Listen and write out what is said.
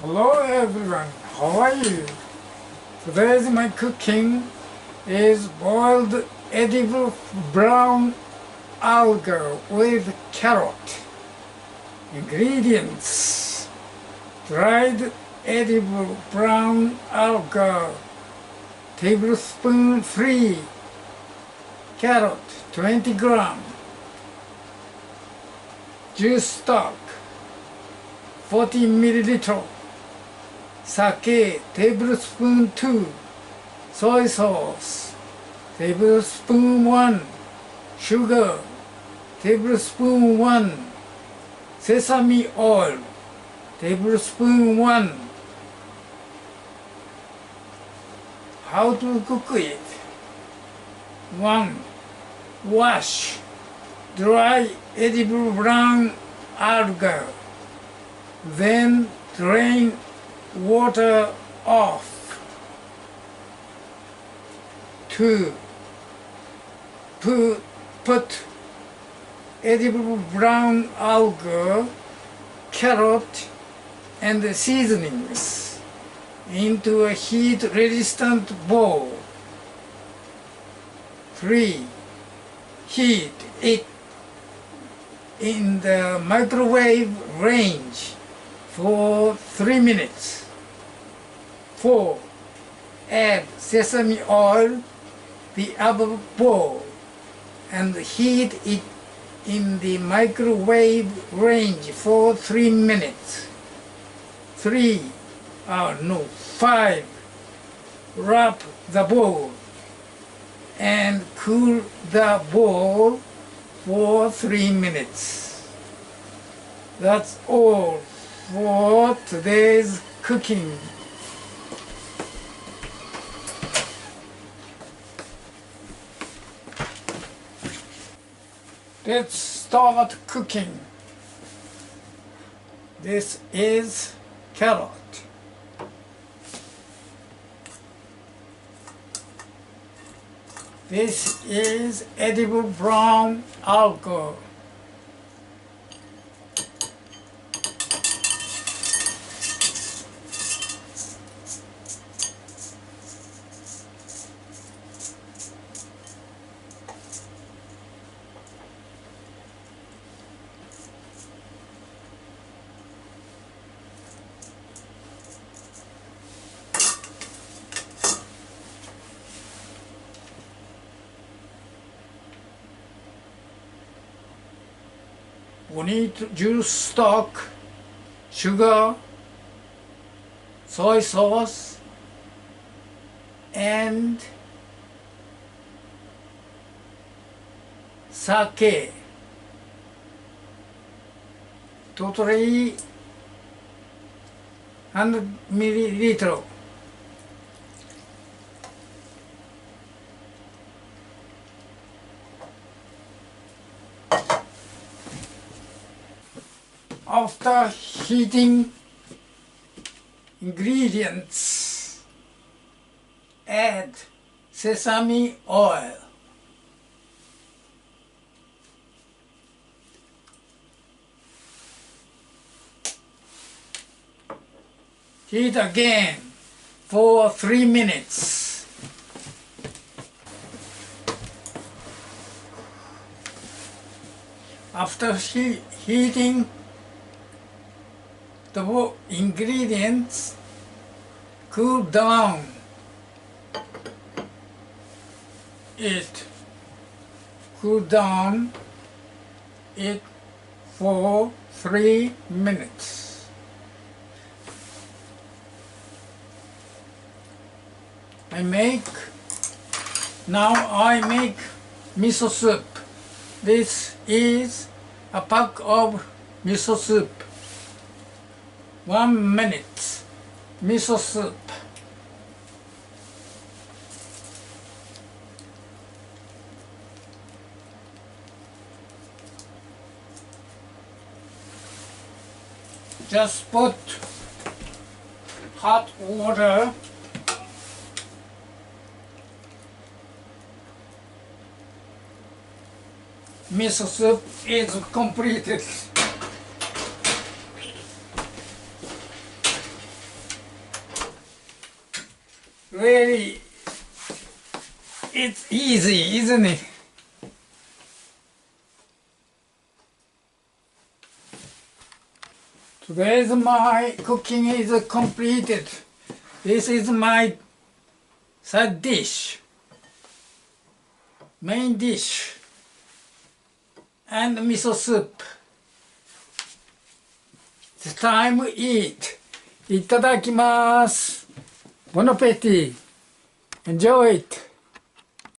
Hello everyone, how are you? Today's my cooking is boiled edible brown algae with carrot. Ingredients: dried edible brown algae, tablespoon free, carrot 20 gram, juice stock 40 milliliter, sake tablespoon 2, soy sauce tablespoon 1, sugar tablespoon 1, sesame oil tablespoon 1. How to cook it? 1. Wash dry edible brown algae. Then drain water off. 2. Put edible brown algae, carrot, and the seasonings into a heat-resistant bowl. 3. Heat it in the microwave range for 3 minutes. 4. Add sesame oil, the above bowl, and heat it in the microwave range for 3 minutes. 5. Wrap the bowl and cool the bowl for 3 minutes. That's all for today's cooking. Let's start cooking. This is carrot. This is edible brown algae. We need juice stock, sugar, soy sauce, and sake. Totally 100 milliliter. After heating ingredients, add sesame oil. Heat again for 3 minutes. After heating the ingredients, cool down it for 3 minutes. I make miso soup. This is a pack of miso soup. 1 minute miso soup. Just put hot water miso soup is completed. Really, it's easy, isn't it? Today's my cooking is completed. This is my third dish, main dish, and miso soup. It's time to eat. Itadakimasu. Bon appetit. Enjoy it.